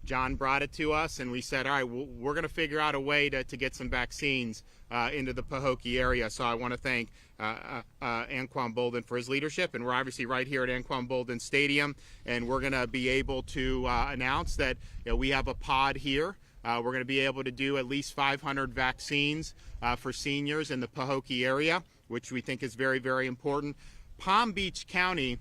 John brought it to us, and we said, all right, we're going to figure out a way to get some vaccines into the Pahokee area. So I want to thank Anquan Boldin for his leadership, and we're obviously right here at Anquan Boldin Stadium, and we're going to be able to announce that we have a pod here. We're going to be able to do at least 500 vaccines for seniors in the Pahokee area, which we think is very, very important. Palm Beach County,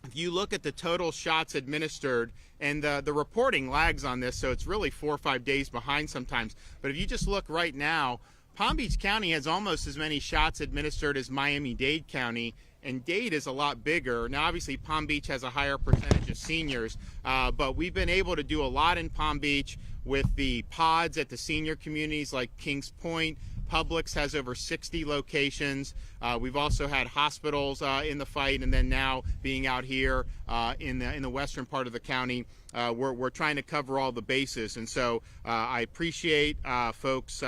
if you look at the total shots administered, and the reporting lags on this, so it's really 4 or 5 days behind sometimes. But if you just look right now, Palm Beach County has almost as many shots administered as Miami-Dade County, and Dade is a lot bigger. Now, obviously, Palm Beach has a higher percentage of seniors, but we've been able to do a lot in Palm Beach with the pods at the senior communities like Kings Point. Publix has over 60 locations. We've also had hospitals in the fight, and then now being out here in the western part of the county, we're trying to cover all the bases. And so I appreciate folks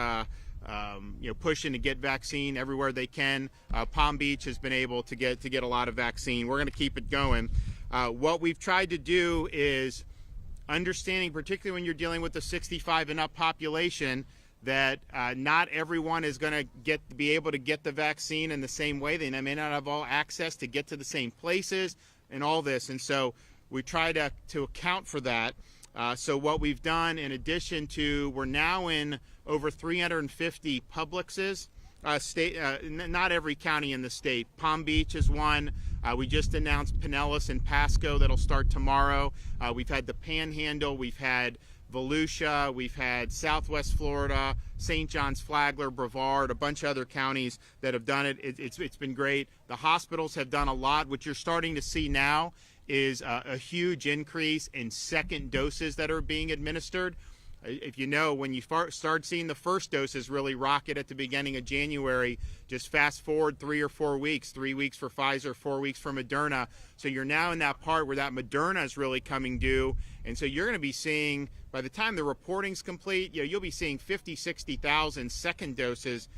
pushing to get vaccine everywhere they can. Palm Beach has been able to get a lot of vaccine. We're going to keep it going. What we've tried to do is understanding, particularly when you're dealing with the 65 and up population, that not everyone is going to be able to get the vaccine in the same way. They may not have all access to get to the same places and all this. And so we try to account for that. So what we've done, in addition to, we're now in over 350 Publixes, not every county in the state. Palm Beach is one. We just announced Pinellas and Pasco that'll start tomorrow. We've had the Panhandle. We've had Volusia, we've had Southwest Florida, St. John's, Flagler, Brevard, a bunch of other counties that have done it. It's been great. The hospitals have done a lot. What you're starting to see now is a huge increase in second doses that are being administered. If you know, when you start seeing the first doses really rocket at the beginning of January, just fast forward 3 or 4 weeks, 3 weeks for Pfizer, 4 weeks for Moderna. So you're now in that part where that Moderna is really coming due. And so you're going to be seeing, by the time the reporting's complete, you'll be seeing 50, 60,000 second doses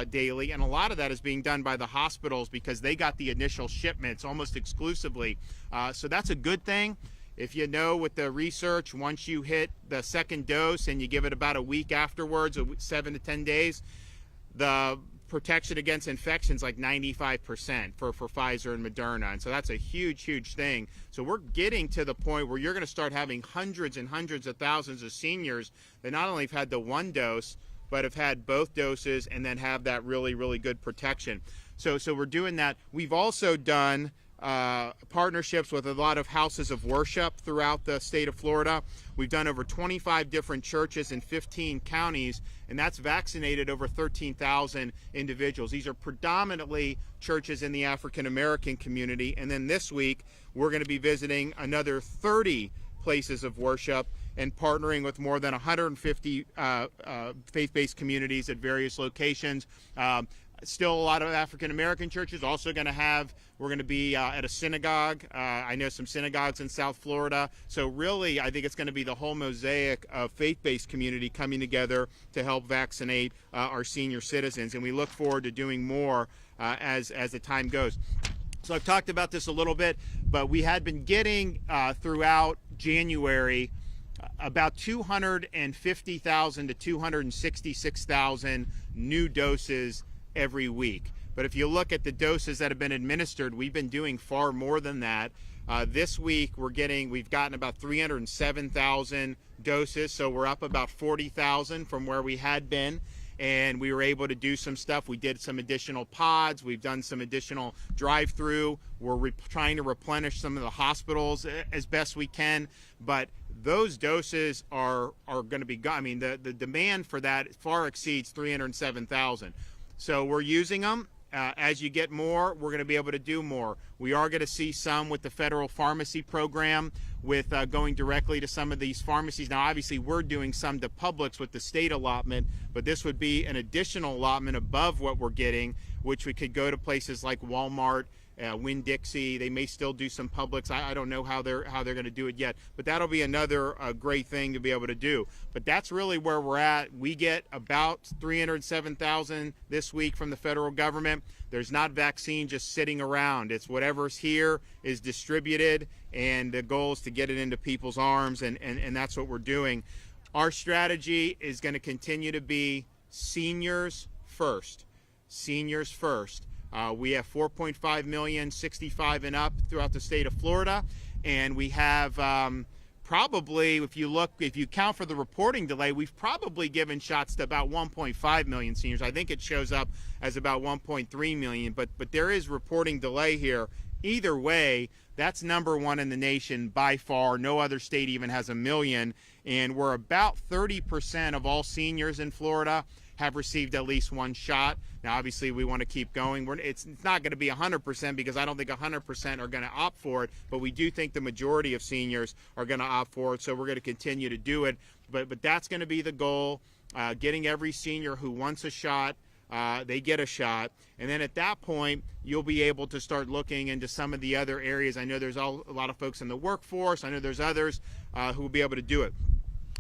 daily. And a lot of that is being done by the hospitals because they got the initial shipments almost exclusively. So that's a good thing. If you know with the research, once you hit the second dose and you give it about a week afterwards, 7 to 10 days, the protection against infections like 95% for Pfizer and Moderna. And so that's a huge, huge thing. So we're getting to the point where you're going to start having hundreds and hundreds of thousands of seniors that not only have had the one dose, but have had both doses and then have that really, really good protection. So we're doing that. We've also done partnerships with a lot of houses of worship throughout the state of Florida. We've done over 25 different churches in 15 counties, and that's vaccinated over 13,000 individuals. These are predominantly churches in the African American community. And then this week, we're going to be visiting another 30 places of worship and partnering with more than 150 faith-based communities at various locations. Still a lot of African American churches. Also we're going to be at a synagogue. I know some synagogues in South Florida. So really, I think it's going to be the whole mosaic of faith-based community coming together to help vaccinate our senior citizens. And we look forward to doing more as the time goes. So I've talked about this a little bit, but we had been getting throughout January about 250,000 to 266,000 new doses every week. But if you look at the doses that have been administered, we've been doing far more than that. This week we've gotten about 307,000 doses, so we're up about 40,000 from where we had been. And we were able to do some stuff. We did some additional pods. We've done some additional drive-through. We're trying to replenish some of the hospitals as best we can. But those doses are going to be gone. I mean, the demand for that far exceeds 307,000. So we're using them. As you get more, we're going to be able to do more. We are going to see some with the federal pharmacy program, with going directly to some of these pharmacies. Now, obviously, we're doing some to Publix with the state allotment, but this would be an additional allotment above what we're getting, which we could go to places like Walmart Winn-Dixie. They may still do some Publix. I don't know how they're going to do it yet, but that'll be another great thing to be able to do. But that's really where we're at. We get about 307,000 this week from the federal government. There's not vaccine just sitting around. It's whatever's here is distributed, and the goal is to get it into people's arms, and that's what we're doing. Our strategy is going to continue to be seniors first. Seniors first. We have 4.5 million 65 and up throughout the state of Florida, and we have probably, if you count for the reporting delay, we've probably given shots to about 1.5 million seniors. I think it shows up as about 1.3 million, but there is reporting delay here. Either way, that's number one in the nation by far. No other state even has 1 million, and we're about 30% of all seniors in Florida have received at least one shot. Now, obviously, we want to keep going. It's not going to be 100% because I don't think 100% are going to opt for it, but we do think the majority of seniors are going to opt for it, so we're going to continue to do it. But that's going to be the goal, getting every senior who wants a shot, they get a shot. And then at that point, you'll be able to start looking into some of the other areas. I know there's a lot of folks in the workforce. I know there's others who will be able to do it.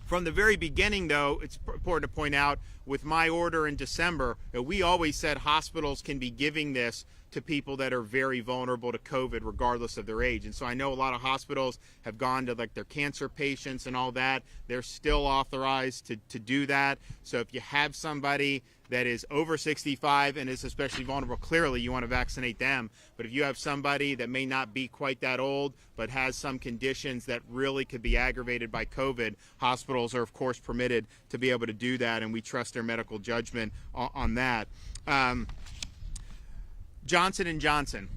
From the very beginning, though, it's important to point out, with my order in December, we always said hospitals can be giving this to people that are very vulnerable to COVID, regardless of their age. And so I know a lot of hospitals have gone to like their cancer patients and all that. They're still authorized to do that. So if you have somebody that is over 65 and is especially vulnerable, clearly you want to vaccinate them. But if you have somebody that may not be quite that old, but has some conditions that really could be aggravated by COVID, hospitals are, of course, permitted to be able to do that, and we trust their medical judgment on that. Johnson & Johnson.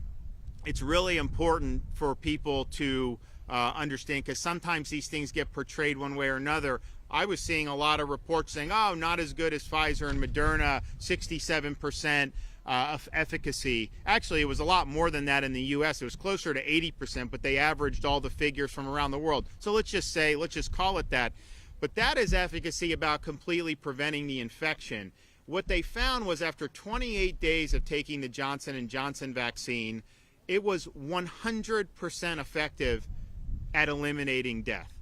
It's really important for people to understand, because sometimes these things get portrayed one way or another. I was seeing a lot of reports saying, oh, not as good as Pfizer and Moderna, 67% of efficacy. Actually, it was a lot more than that in the U.S. It was closer to 80%, but they averaged all the figures from around the world. So let's just call it that. But that is efficacy about completely preventing the infection. What they found was after 28 days of taking the Johnson & Johnson vaccine, it was 100% effective at eliminating death.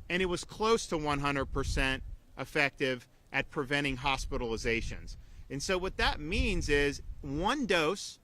And it was close to 100% effective at preventing hospitalizations. And so what that means is one dose,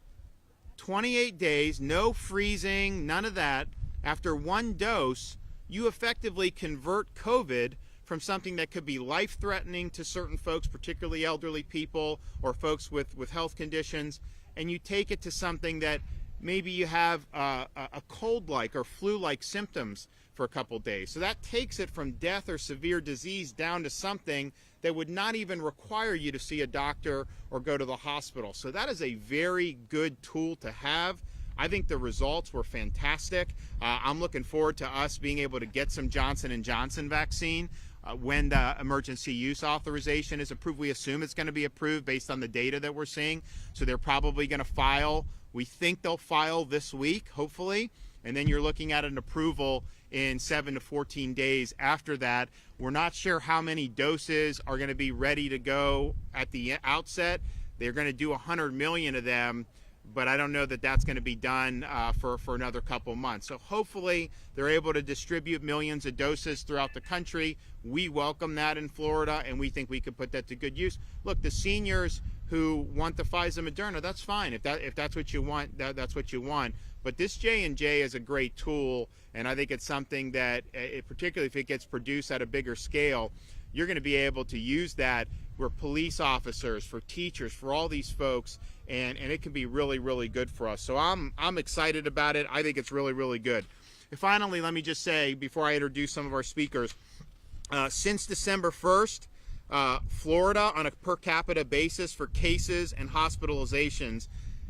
28 days, no freezing, none of that. After one dose, you effectively convert COVID from something that could be life-threatening to certain folks, particularly elderly people or folks with health conditions, and you take it to something that maybe you have a cold-like or flu-like symptoms for a couple days. So that takes it from death or severe disease down to something that would not even require you to see a doctor or go to the hospital. So that is a very good tool to have. I think the results were fantastic. I'm looking forward to us being able to get some Johnson & Johnson vaccine when the emergency use authorization is approved. We assume it's going to be approved based on the data that we're seeing. So they're probably going to file. We think they'll file this week, hopefully. And then you're looking at an approval in 7 to 14 days after that. We're not sure how many doses are going to be ready to go at the outset. They're going to do 100 million of them, but I don't know that that's going to be done for another couple months. So hopefully they're able to distribute millions of doses throughout the country. We welcome that in Florida, and we think we could put that to good use. Look, the seniors who want the Pfizer Moderna, that's fine. If that's what you want, that's what you want. But this J&J is a great tool, and I think it's something that, particularly if it gets produced at a bigger scale, you're going to be able to use that for police officers, for teachers, for all these folks, and it can be really, really good for us. So I'm excited about it. I think it's really, really good. And finally, let me just say, before I introduce some of our speakers, since December 1st, Florida, on a per capita basis for cases and hospitalizations,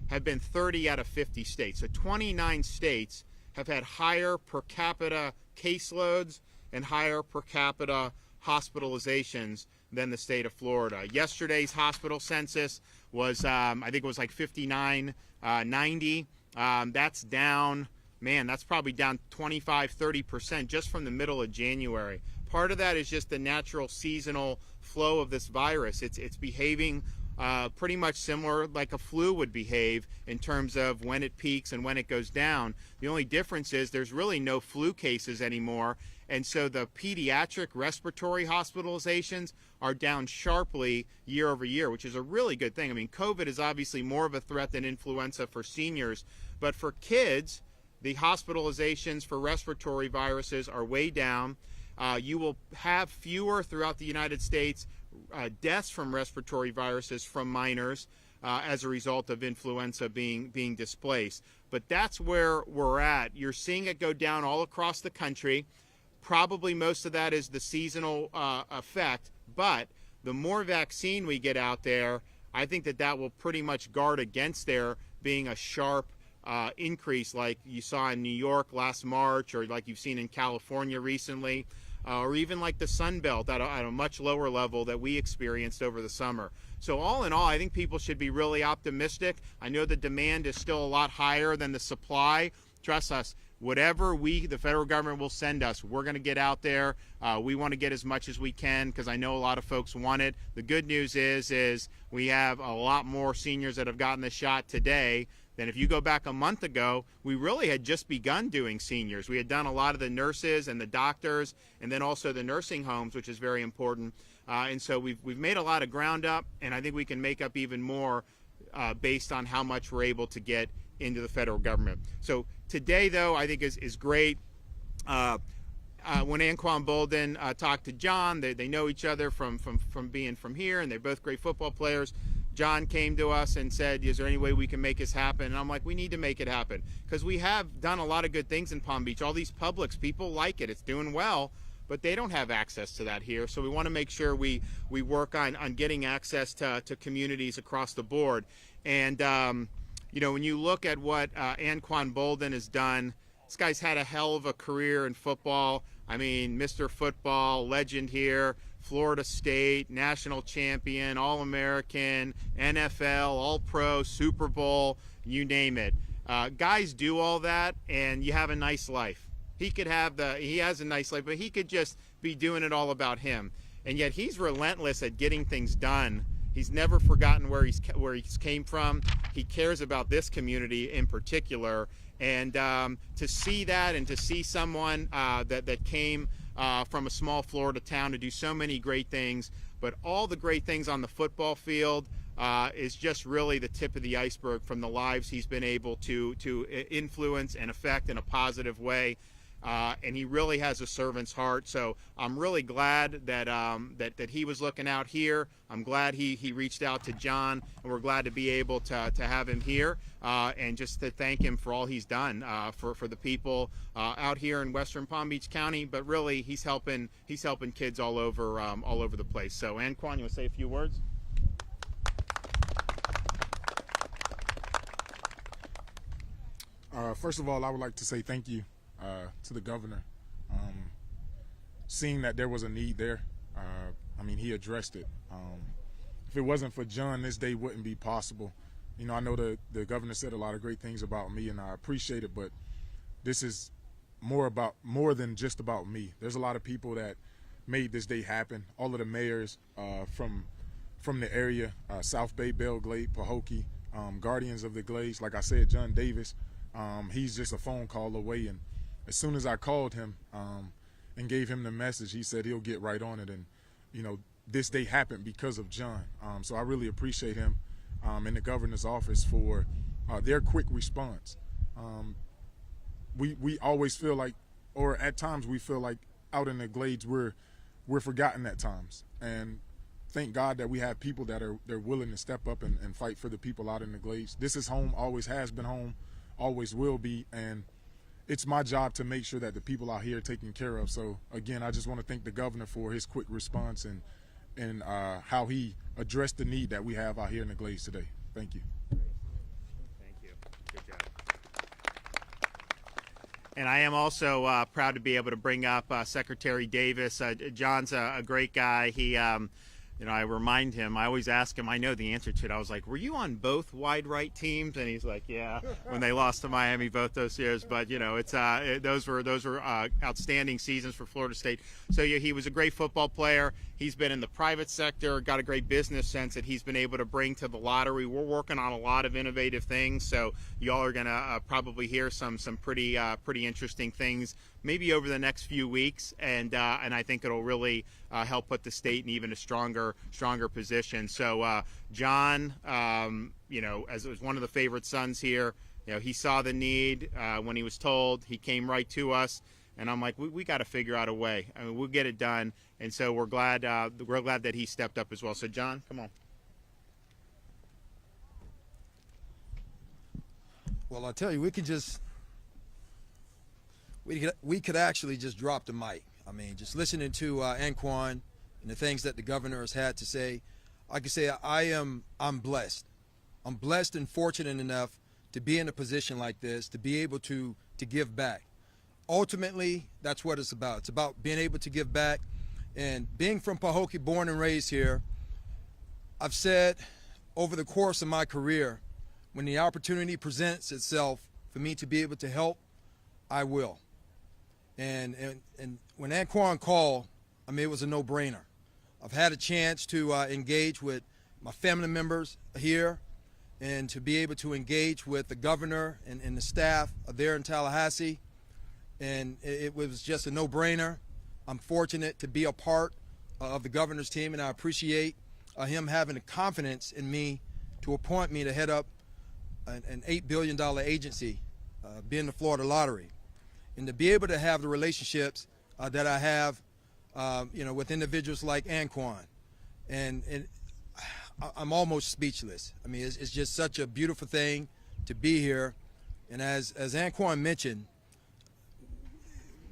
have been 30 out of 50 states. So 29 states have had higher per capita caseloads and higher per capita hospitalizations than the state of Florida. Yesterday's hospital census was, I think it was like 5990. That's down, man, that's probably down 25-30% just from the middle of January. Part of that is just the natural seasonal flow of this virus. It's behaving pretty much similar like a flu would behave in terms of when it peaks and when it goes down. The only difference is there's really no flu cases anymore, and so the pediatric respiratory hospitalizations are down sharply year over year, which is a really good thing. I mean, COVID is obviously more of a threat than influenza for seniors, but for kids, the hospitalizations for respiratory viruses are way down. You will have fewer throughout the United States deaths from respiratory viruses from minors as a result of influenza being displaced. But that's where we're at. You're seeing it go down all across the country. Probably most of that is the seasonal effect, but the more vaccine we get out there, I think that will pretty much guard against there being a sharp increase like you saw in New York last March, or like you've seen in California recently, or even like the Sun Belt at a much lower level that we experienced over the summer. So all in all, I think people should be really optimistic. I know the demand is still a lot higher than the supply. Trust us, whatever the federal government will send us, we're going to get out there. We want to get as much as we can because I know a lot of folks want it. The good news is we have a lot more seniors that have gotten the shot today than if you go back a month ago. We really had just begun doing seniors. We had done a lot of the nurses and the doctors, and then also the nursing homes, which is very important. And so we've made a lot of ground up, and I think we can make up even more based on how much we're able to get into the federal government. So today, though, I think is great. When Anquan Boldin talked to John, they know each other from being from here, and they're both great football players. John came to us and said, is there any way we can make this happen? And I'm like, we need to make it happen because we have done a lot of good things in Palm Beach. All these Publix, people like it. It's doing well, but they don't have access to that here. So we want to make sure we work on getting access to communities across the board. And, you know, when you look at what Anquan Boldin has done, this guy's had a hell of a career in football. I mean, Mr. Football, legend here, Florida State, national champion, All-American, NFL, All-Pro, Super Bowl, you name it. Guys do all that, and you have a nice life. He has a nice life, but he could just be doing it all about him. And yet he's relentless at getting things done. He's never forgotten where he's came from. He cares about this community in particular. And to see that, and to see someone that came from a small Florida town to do so many great things, but all the great things on the football field is just really the tip of the iceberg from the lives he's been able to influence and affect in a positive way. And he really has a servant's heart. So I'm really glad that he was looking out here. I'm glad he reached out to John, and we're glad to be able to have him here and just to thank him for all he's done for the people out here in Western Palm Beach County. But really, he's helping kids all over the place. So Anquan, you want to say a few words? First of all, I would like to say thank you to the governor. Seeing that there was a need there, I mean, he addressed it. If it wasn't for John, this day wouldn't be possible. You know, I know the governor said a lot of great things about me, and I appreciate it, but this is more than just about me. There's a lot of people that made this day happen. All of the mayors from the area, South Bay, Belle Glade, Pahokee, Guardians of the Glades. Like I said, John Davis, he's just a phone call away, and as soon as I called him and gave him the message, he said he'll get right on it. And, you know, this day happened because of John. So I really appreciate him in the governor's office for their quick response. We always feel like, or at times we feel like out in the Glades we're forgotten at times. And thank God that we have people they're willing to step up and fight for the people out in the Glades. This is home, always has been home, always will be, and it's my job to make sure that the people out here are taken care of. So again, I just want to thank the governor for his quick response and how he addressed the need that we have out here in the Glades today. Thank you. Thank you. Good job. And I am also proud to be able to bring up Secretary Davis. John's a great guy. He I remind him, I always ask him, I know the answer to it. I was like, were you on both wide right teams? And he's like, yeah, when they lost to Miami both those years. But, it's those were outstanding seasons for Florida State. So, yeah, he was a great football player. He's been in the private sector, got a great business sense that he's been able to bring to the lottery. We're working on a lot of innovative things. So y'all are going to probably hear some pretty interesting things maybe over the next few weeks, and I think it'll really help put the state in even a stronger position. So John, as one of the favorite sons here, he saw the need when he was told. He came right to us, and I'm like, we got to figure out a way. I mean, we'll get it done, and so we're glad that he stepped up as well. So John, come on. Well, I'll tell you, we could actually just drop the mic. I mean, just listening to Anquan and the things that the governor has had to say, I can say I'm blessed. I'm blessed and fortunate enough to be in a position like this, to be able to give back. Ultimately, that's what it's about. It's about being able to give back. And being from Pahokee, born and raised here, I've said over the course of my career, when the opportunity presents itself for me to be able to help, I will. And when Anquan called, I mean, it was a no-brainer. I've had a chance to engage with my family members here and to be able to engage with the governor and the staff there in Tallahassee. And it was just a no-brainer. I'm fortunate to be a part of the governor's team, and I appreciate him having the confidence in me to appoint me to head up an $8 billion agency, being the Florida Lottery. And to be able to have the relationships that I have, with individuals like Anquan. And I'm almost speechless. I mean, it's just such a beautiful thing to be here. And as Anquan mentioned,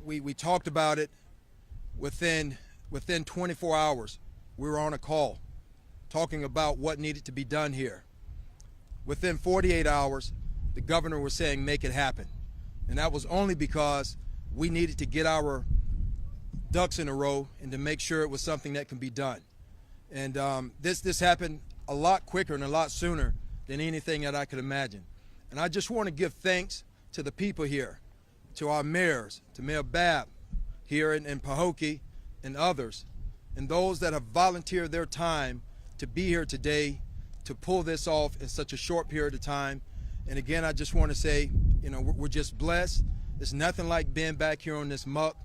we talked about it. Within 24 hours, we were on a call talking about what needed to be done here. Within 48 hours, the governor was saying, make it happen. And that was only because we needed to get our ducks in a row and to make sure it was something that can be done. And this happened a lot quicker and a lot sooner than anything that I could imagine. And I just want to give thanks to the people here, to our mayors, to Mayor Babb here in Pahokee and others, and those that have volunteered their time to be here today to pull this off in such a short period of time. And again, I just want to say, we're just blessed. It's nothing like being back here on this muck.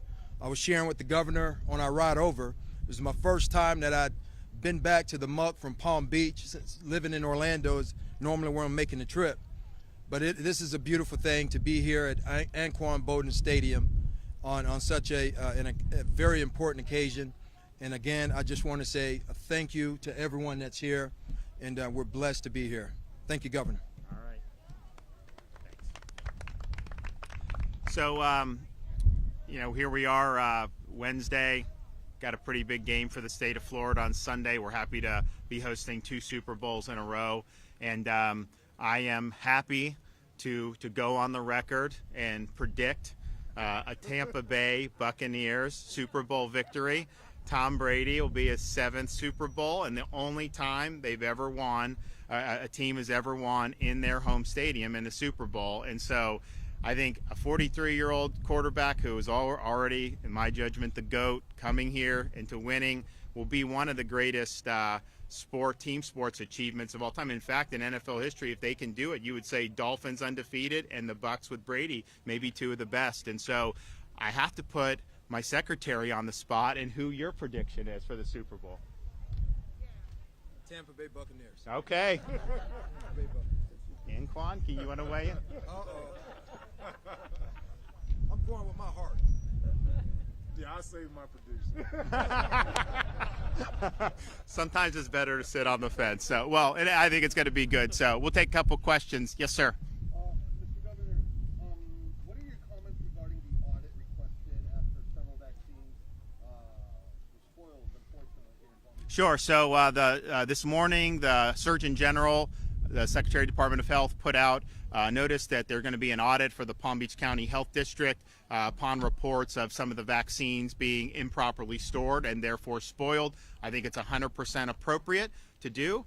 I was sharing with the governor on our ride over. It was my first time that I'd been back to the muck from Palm Beach. Since living in Orlando is normally where I'm making the trip. But this is a beautiful thing to be here at Anquan Boldin Stadium on such a very important occasion. And again, I just want to say a thank you to everyone that's here, and we're blessed to be here. Thank you, Governor. All right. Thanks. So, here we are Wednesday. Got a pretty big game for the state of Florida on Sunday. We're happy to be hosting 2 Super Bowls in a row. And I am happy to go on the record and predict a Tampa Bay Buccaneers Super Bowl victory. Tom Brady will be his 7th Super Bowl, and the only time they've ever won, a team has ever won in their home stadium in the Super Bowl. And so I think a 43-year-old quarterback who is already, in my judgment, the GOAT, coming here into winning will be one of the greatest team sports achievements of all time. In fact, in NFL history, if they can do it, you would say Dolphins undefeated and the Bucs with Brady, maybe 2 of the best. And so I have to put my secretary on the spot and who your prediction is for the Super Bowl. Tampa Bay Buccaneers. Okay. Anquan, can you want to weigh in? I'm going with my heart. Yeah, I saved my prediction. Sometimes it's better to sit on the fence. So, well, and I think it's going to be good. So we'll take a couple questions. Yes, sir. Mr. Governor, what are your comments regarding the audit requested after several vaccines were spoiled, unfortunately? Sure. So this morning, the Surgeon General the Secretary of Department of Health put out notice that there's going to be an audit for the Palm Beach County Health District upon reports of some of the vaccines being improperly stored and therefore spoiled. I think it's 100% appropriate to do.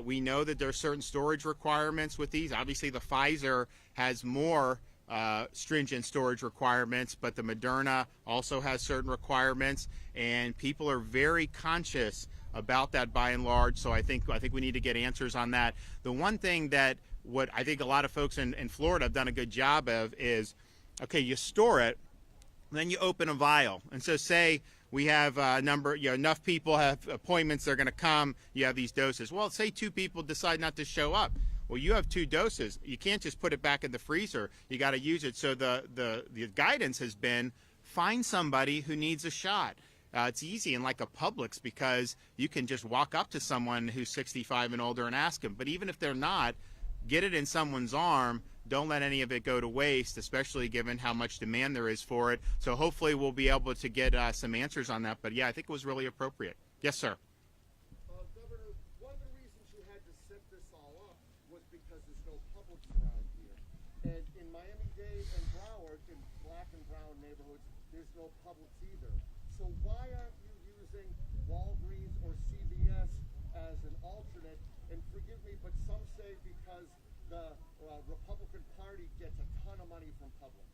We know that there are certain storage requirements with these. Obviously, the Pfizer has more stringent storage requirements, but the Moderna also has certain requirements, and people are very conscious about that by and large. So I think we need to get answers on that. The one thing that what I think a lot of folks in Florida have done a good job of is, okay, you store it, then you open a vial, and so say we have a number, enough people have appointments, they're going to come, you have these doses. Well, say 2 people decide not to show up. Well, you have 2 doses. You can't just put it back in the freezer. You got to use it. So the guidance has been find somebody who needs a shot. It's easy in like a Publix because you can just walk up to someone who's 65 and older and ask them. But even if they're not, get it in someone's arm. Don't let any of it go to waste, especially given how much demand there is for it. So hopefully we'll be able to get some answers on that. But yeah, I think it was really appropriate. Yes, sir. Governor, one of the reasons you had to set this all up was because there's no Publix around here. And in Miami-Dade and Broward, in black and brown neighborhoods, there's no Publix either. So why aren't you using Walgreens or CVS as an alternate? And forgive me, but some say because the Republican Party gets a ton of money from Publix.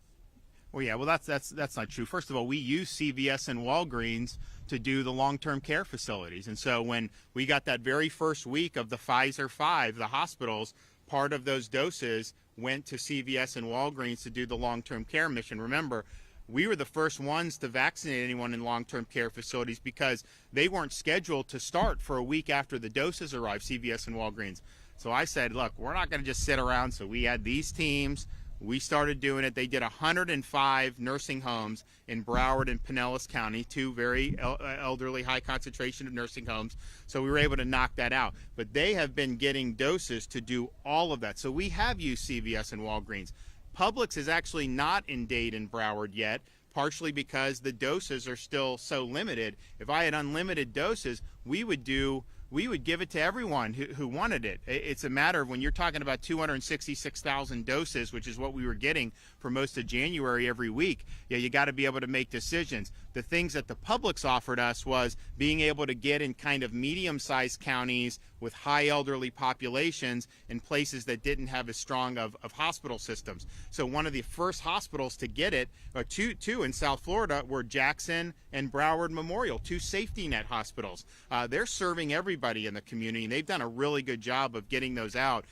Well, yeah, well, that's not true. First of all, we use CVS and Walgreens to do the long-term care facilities. And so when we got that very first week of the Pfizer 5, the hospitals, part of those doses went to CVS and Walgreens to do the long-term care mission. Remember, we were the first ones to vaccinate anyone in long-term care facilities because they weren't scheduled to start for a week after the doses arrived, CVS and Walgreens. So I said, look, we're not going to just sit around. So we had these teams. We started doing it. They did 105 nursing homes in Broward and Pinellas County, 2 very elderly, high concentration of nursing homes. So we were able to knock that out. But they have been getting doses to do all of that. So we have used CVS and Walgreens. Publix is actually not in Dade and Broward yet, partially because the doses are still so limited. If I had unlimited doses, we would give it to everyone who wanted it. It's a matter of when you're talking about 266,000 doses, which is what we were getting for most of January every week. Yeah, you got to be able to make decisions. The things that the Publix offered us was being able to get in kind of medium-sized counties with high elderly populations in places that didn't have as strong of hospital systems. So one of the first hospitals to get it, or two in South Florida, were Jackson and Broward Memorial, 2 safety net hospitals. They're serving everybody in the community, and they've done a really good job of getting those out.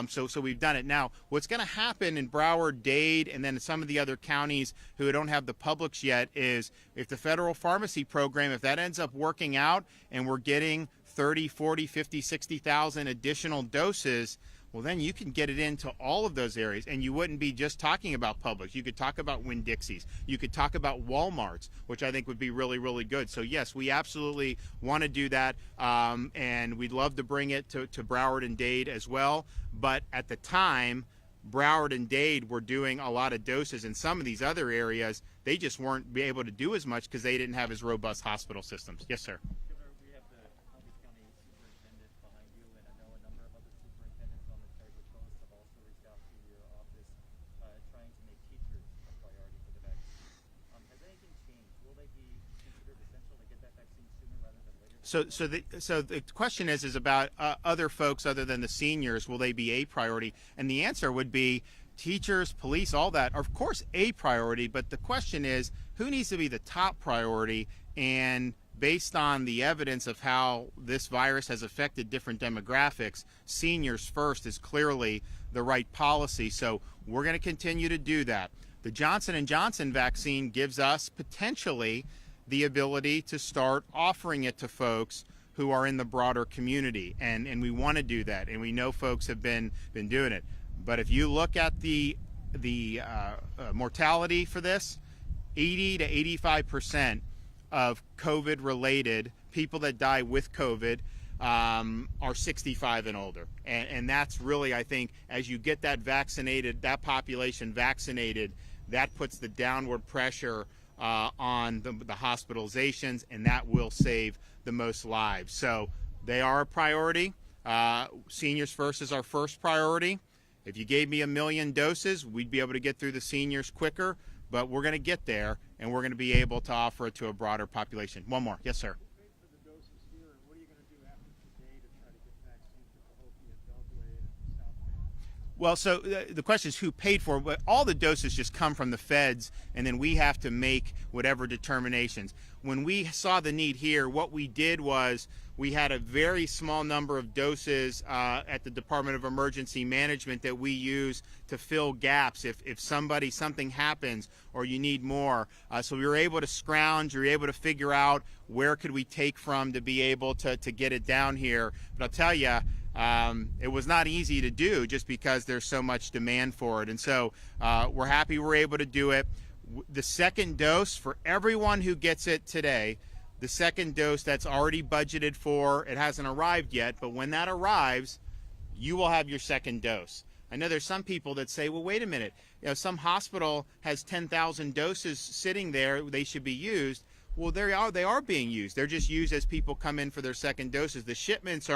So we've done it. Now, what's going to happen in Broward, Dade, and then some of the other counties who don't have the Publix yet is if the federal pharmacy program, if that ends up working out and we're getting 30, 40, 50, 60,000 additional doses, well, then you can get it into all of those areas, and you wouldn't be just talking about Publix. You could talk about Winn-Dixie's. You could talk about Walmart's, which I think would be really, really good. So, yes, we absolutely want to do that, and we'd love to bring it to Broward and Dade as well. But at the time, Broward and Dade were doing a lot of doses. In some of these other areas, they just weren't able to do as much because they didn't have as robust hospital systems. Yes, sir. Governor, we have the Palm Beach County Superintendent behind you, and I know a number of other superintendents on the Treasure Coast have also reached out to your office trying to make teachers a priority for the vaccine. Has anything changed? Will they be considered essential to get that vaccine sooner rather than later? So the question is about other folks other than the seniors, will they be a priority? And the answer would be teachers, police, all that are, of course, a priority. But the question is, who needs to be the top priority? And based on the evidence of how this virus has affected different demographics, seniors first is clearly the right policy. So we're going to continue to do that. The Johnson & Johnson vaccine gives us potentially the ability to start offering it to folks who are in the broader community, and we want to do that, and we know folks have been doing it. But if you look at the mortality for this, 80 to 85% of COVID-related people that die with COVID are 65 and older, and that's really, I think, as you get that population vaccinated, that puts the downward pressure on the hospitalizations, and that will save the most lives. So they are a priority. Seniors first is our first priority. If you gave me 1 million doses, we'd be able to get through the seniors quicker, but we're going to get there, and we're going to be able to offer it to a broader population. One more. Yes, sir. For the doses here, and what are you going to do after today to try to get vaccines to Pahokee and Belgrade and South Bay? Well, so the question is who paid for it, but all the doses just come from the feds, and then we have to make whatever determinations. When we saw the need here, what we did was we had a very small number of doses at the Department of Emergency Management that we use to fill gaps if something happens or you need more. So we were able to scrounge, we were able to figure out where could we take from to be able to get it down here. But I'll tell you, it was not easy to do just because there's so much demand for it. And so we're happy we're able to do it. The second dose for everyone who gets it today, the second dose that's already budgeted for, it hasn't arrived yet, but when that arrives, you will have your second dose. I know there's some people that say, well, wait a minute, some hospital has 10,000 doses sitting there, they should be used. Well, they are being used. They're just used as people come in for their second doses. The shipments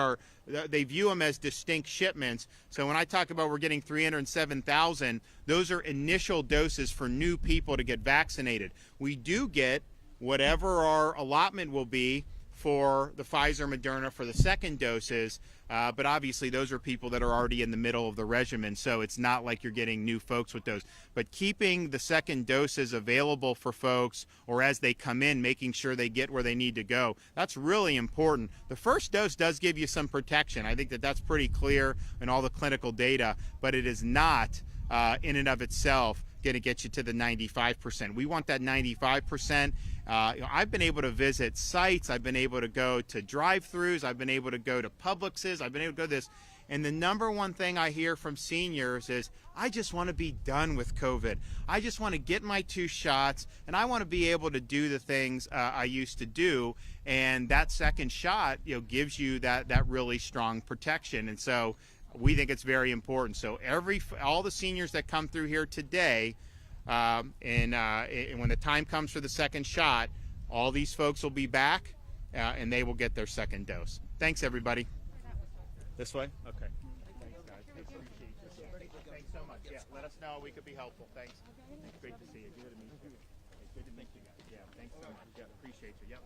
they view them as distinct shipments. So when I talk about we're getting 307,000, those are initial doses for new people to get vaccinated. We do get whatever our allotment will be for the Pfizer, Moderna for the second doses, but obviously those are people that are already in the middle of the regimen, so it's not like you're getting new folks with those. But keeping the second doses available for folks, or as they come in, making sure they get where they need to go, that's really important. The first dose does give you some protection. I think that's pretty clear in all the clinical data, but it is not in and of itself going to get you to the 95%. We want that 95%. I've been able to visit sites. I've been able to go to drive-thrus. I've been able to go to Publixes. I've been able to go to this. And the number one thing I hear from seniors is, I just want to be done with COVID. I just want to get my 2 shots, and I want to be able to do the things I used to do. And that second shot, gives you that really strong protection. And so we think it's very important. So all the seniors that come through here today, and when the time comes for the second shot, all these folks will be back, and they will get their second dose. Thanks, everybody. This way? Okay. Thanks, guys. Appreciate you. Thanks so much. Yeah, let us know. We could be helpful. Thanks. Great to see you. Good to meet you. Good to meet you guys. Yeah, thanks so much. Yeah, appreciate you. Yeah.